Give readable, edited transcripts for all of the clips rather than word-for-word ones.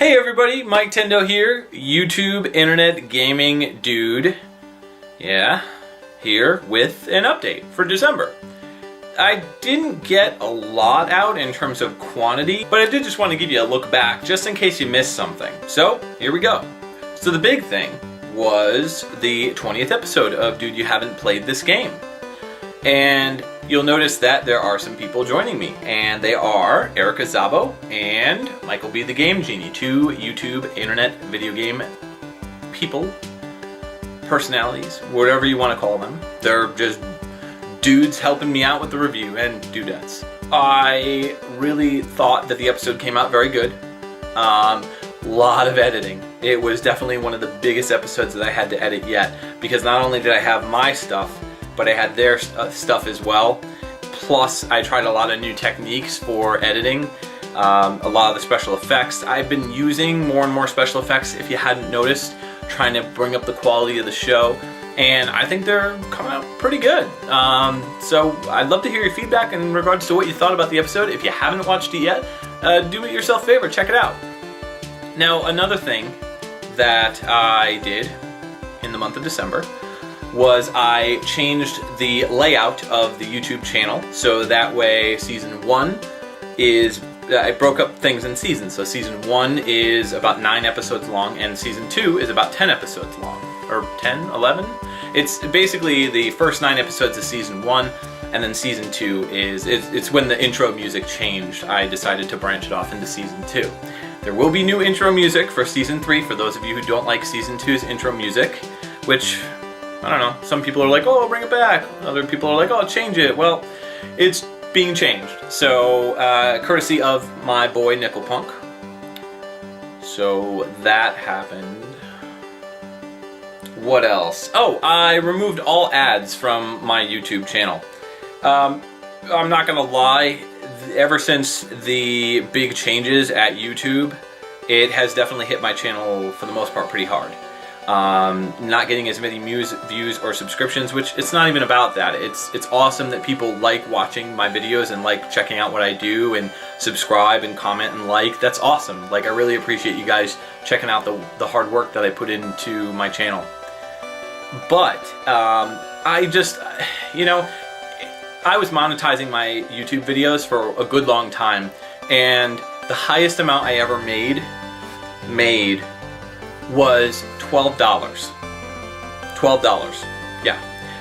Hey everybody, Mike Tendo here, YouTube Internet Gaming Dude. Yeah, here with an update for December. I didn't get a lot out in terms of quantity, but I did just want to give you a look back just in case you missed something. So, here we go. So the big thing was the 20th episode of Dude You Haven't Played This Game. And you'll notice that there are some people joining me, and they are Erika Szabo and MichaelBTheGameGenie, two YouTube internet video game people, personalities, whatever you want to call them. They're just dudes helping me out with the review, and dudettes. I really thought that the episode came out very good. Lot of editing. It was definitely one of the biggest episodes that I had to edit yet, because not only did I have my stuff, but I had their stuff as well. Plus, I tried a lot of new techniques for editing, a lot of the special effects. I've been using more and more special effects, if you hadn't noticed, trying to bring up the quality of the show, and I think they're coming out pretty good. So I'd love to hear your feedback in regards to what you thought about the episode. If you haven't watched it yet, do it yourself a favor, check it out. Now, another thing that I did in the month of December was I changed the layout of the YouTube channel, so that way season 1 is, I broke up things in seasons, so season 1 is about 9 episodes long and season 2 is about 10 episodes long, or 10, 11? It's basically the first 9 episodes of season 1, and then season 2 is, it's when the intro music changed, I decided to branch it off into season 2. There will be new intro music for season 3 for those of you who don't like season 2's intro music, which, I don't know, some people are like, oh, bring it back. Other people are like, oh, change it. Well, it's being changed. So, courtesy of my boy Nickelpunk. So, that happened. What else? Oh, I removed all ads from my YouTube channel. I'm not gonna lie, ever since the big changes at YouTube, it has definitely hit my channel, for the most part, pretty hard. Not getting as many views or subscriptions, which it's not even about that. It's awesome that people like watching my videos and like checking out what I do and subscribe and comment and like. That's awesome. Like, I really appreciate you guys checking out the hard work that I put into my channel. But I just, you know, I was monetizing my YouTube videos for a good long time, and the highest amount I ever made was $12. $12, yeah.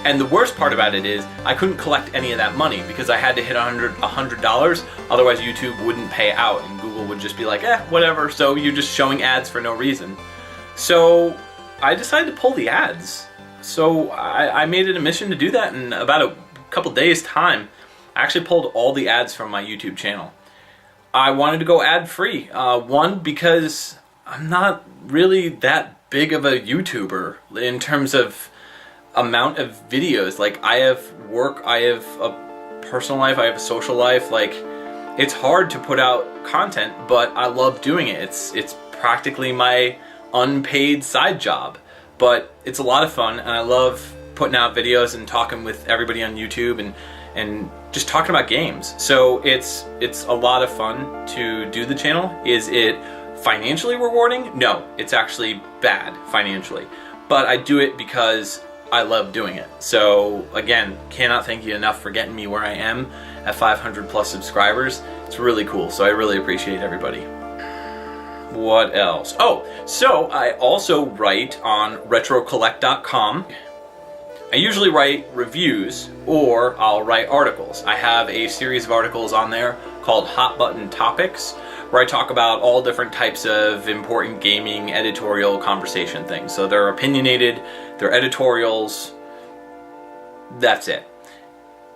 And the worst part about it is I couldn't collect any of that money because I had to hit $100, otherwise YouTube wouldn't pay out and Google would just be like, whatever, so you're just showing ads for no reason. So I decided to pull the ads. So I made it a mission to do that, in about a couple days time I actually pulled all the ads from my YouTube channel. I wanted to go ad-free. One, because I'm not really that big of a YouTuber in terms of amount of videos. Like, I have work, I have a personal life, I have a social life. Like, it's hard to put out content, but I love doing it. It's practically my unpaid side job, but it's a lot of fun, and I love putting out videos and talking with everybody on YouTube and just talking about games. So it's a lot of fun to do the channel. Is it financially rewarding? No, it's actually bad financially. But I do it because I love doing it. So again, cannot thank you enough for getting me where I am at 500 plus subscribers. It's really cool, so I really appreciate everybody. What else? Oh, so I also write on retrocollect.com. I usually write reviews, or I'll write articles. I have a series of articles on there called Hot Button Topics, where I talk about all different types of important gaming editorial conversation things. So they're opinionated, they're editorials, that's it.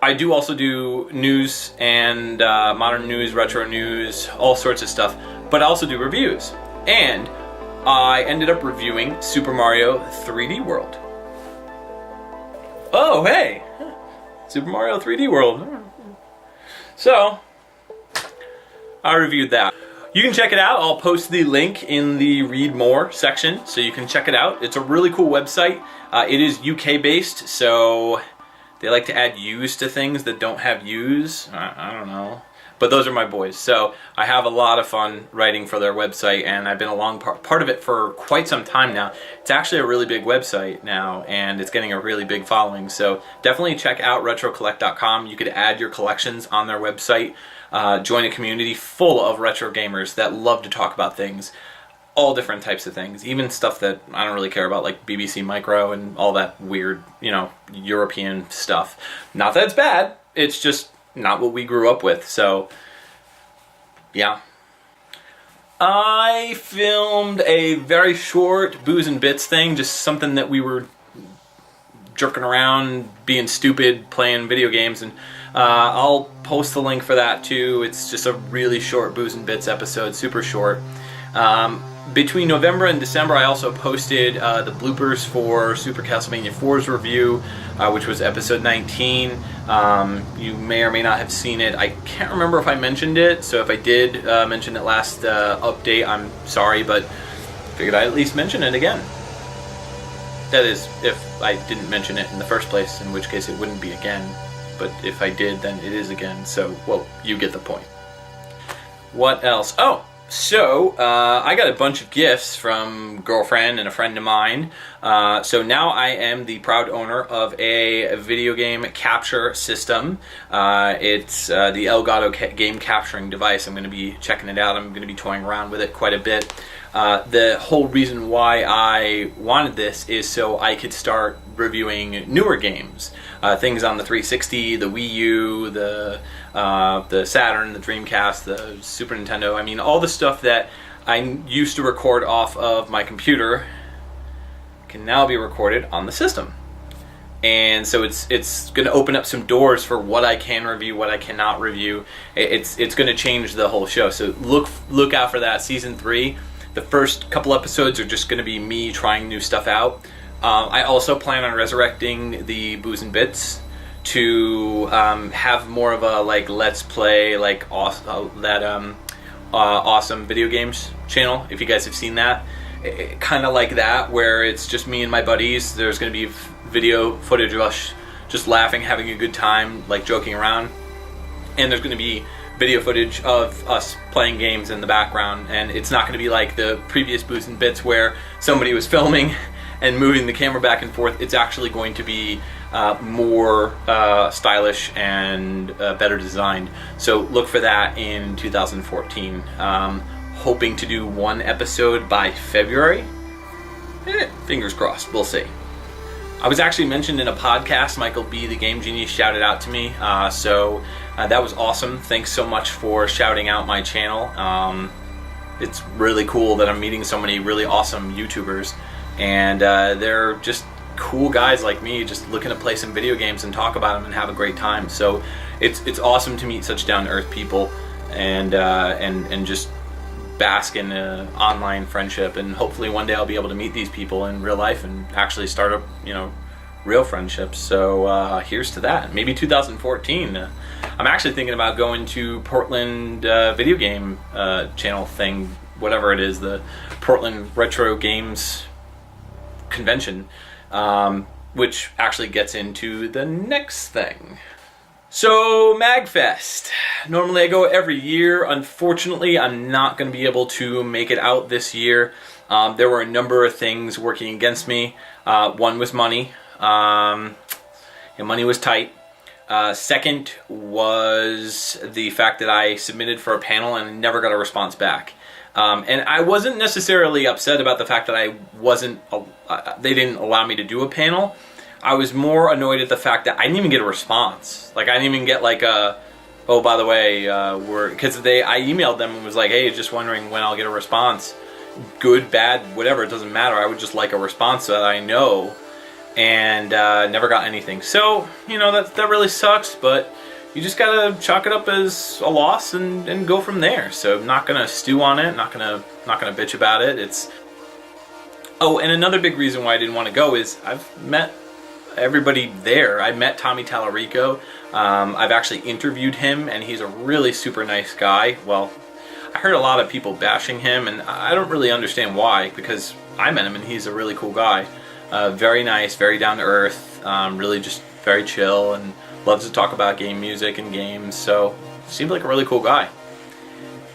I do also do news and modern news, retro news, all sorts of stuff, but I also do reviews. And I ended up reviewing Super Mario 3D World. Oh, hey! Super Mario 3D World. So, I reviewed that. You can check it out. I'll post the link in the Read More section, so you can check it out. It's a really cool website. It is UK based, so they like to add U's to things that don't have U's. I don't know. but those are my boys. So I have a lot of fun writing for their website, and I've been a long part of it for quite some time now. It's actually a really big website now, and it's getting a really big following. So definitely check out retrocollect.com. You could add your collections on their website. Join a community full of retro gamers that love to talk about things. All different types of things, even stuff that I don't really care about, like BBC Micro and all that weird, European stuff. Not that it's bad, it's just not what we grew up with, so yeah. I filmed a very short Booze and Bits thing, just something that we were jerking around, being stupid, playing video games, and I'll post the link for that too. It's just a really short Booze and Bits episode, super short. Between November and December, I also posted the bloopers for Super Castlevania 4's review, which was episode 19. You may or may not have seen it. I can't remember if I mentioned it, so if I did mention it last update, I'm sorry, but figured I'd at least mention it again. That is, if I didn't mention it in the first place, in which case it wouldn't be again. But if I did, then it is again, so, well, you get the point. What else? Oh! So, I got a bunch of gifts from girlfriend and a friend of mine. So now I am the proud owner of a video game capture system. It's the Elgato game capturing device. I'm going to be checking it out. I'm going to be toying around with it quite a bit. The whole reason why I wanted this is so I could start reviewing newer games. Things on the 360, the Wii U, the Saturn, the Dreamcast, the Super Nintendo. I mean, all the stuff that I used to record off of my computer can now be recorded on the system. And so it's going to open up some doors for what I can review, what I cannot review. It's going to change the whole show. So look out for that. Season 3, the first couple episodes are just going to be me trying new stuff out. I also plan on resurrecting the Booze and Bits to have more of a let's play awesome video games channel. If you guys have seen that, kind of like that, where it's just me and my buddies. There's going to be video footage of us just laughing, having a good time, joking around, and there's going to be video footage of us playing games in the background. And it's not going to be like the previous Booze and Bits where somebody was filming and moving the camera back and forth. It's actually going to be more stylish and better designed. So look for that in 2014. Hoping to do one episode by February. Fingers crossed, we'll see. I was actually mentioned in a podcast. MichaelBTheGameGenie shouted out to me, so that was awesome. Thanks so much for shouting out my channel. It's really cool that I'm meeting so many really awesome YouTubers, and they're just cool guys like me, just looking to play some video games and talk about them and have a great time. So it's awesome to meet such down-to-earth people and just bask in online friendship. And hopefully one day I'll be able to meet these people in real life and actually start up, real friendships. So here's to that. Maybe 2014. I'm actually thinking about going to Portland video game channel thing, whatever it is, the Portland Retro Games Convention, which actually gets into the next thing. So, MagFest. Normally I go every year. Unfortunately, I'm not going to be able to make it out this year. There were a number of things working against me. One was money. Money was tight. Second was the fact that I submitted for a panel and never got a response back. And I wasn't necessarily upset about the fact that they didn't allow me to do a panel. I was more annoyed at the fact that I didn't even get a response. I didn't even get oh, by the way, because I emailed them and was like, hey, just wondering when I'll get a response. Good, bad, whatever, it doesn't matter. I would just like a response so that I know. And never got anything. So, that really sucks, but you just gotta chalk it up as a loss and go from there. So I'm not gonna stew on it, not gonna bitch about it. Oh, and another big reason why I didn't want to go is I've met everybody there. I met Tommy Tallarico. I've actually interviewed him, and he's a really super nice guy. Well, I heard a lot of people bashing him, and I don't really understand why, because I met him and he's a really cool guy. Very nice, very down to earth, really just very chill, and loves to talk about game music and games. So seemed like a really cool guy.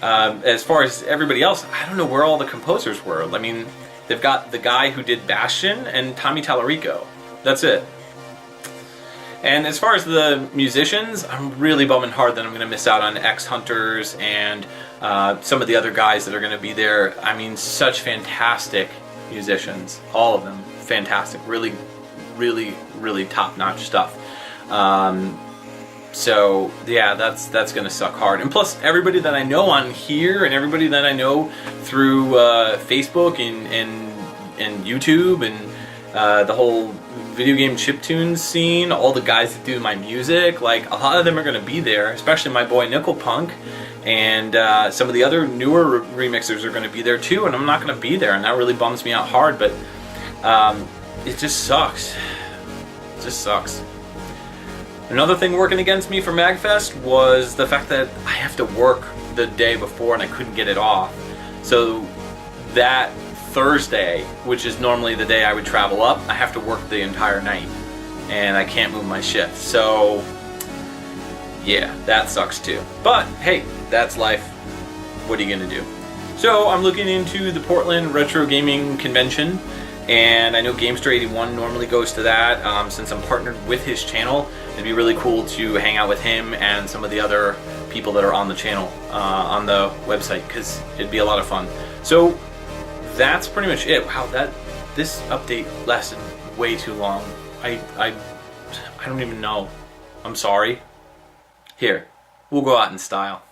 As far as everybody else, I don't know where all the composers were. I mean, they've got the guy who did Bastion and Tommy Tallarico. That's it. And as far as the musicians, I'm really bumming hard that I'm going to miss out on X Hunters and some of the other guys that are going to be there. I mean, such fantastic musicians. All of them. Fantastic. Really, really, really top-notch stuff. So yeah, that's gonna suck hard. And plus, everybody that I know on here and everybody that I know through Facebook and YouTube and the whole video game chiptune scene, all the guys that do my music, like a lot of them are gonna be there. Especially my boy Nickel Punk, and some of the other newer remixers are gonna be there too. And I'm not gonna be there, and that really bums me out hard. But it just sucks. It just sucks. Another thing working against me for MagFest was the fact that I have to work the day before and I couldn't get it off. So that Thursday, which is normally the day I would travel up, I have to work the entire night and I can't move my shift. So yeah, that sucks too. But hey, that's life. What are you gonna do? So I'm looking into the Portland Retro Gaming Convention, and I know Gamester81 normally goes to that. Since I'm partnered with his channel, it'd be really cool to hang out with him and some of the other people that are on the channel, on the website, because it'd be a lot of fun. So that's pretty much it. Wow, this update lasted way too long. I don't even know. I'm sorry. Here, we'll go out in style.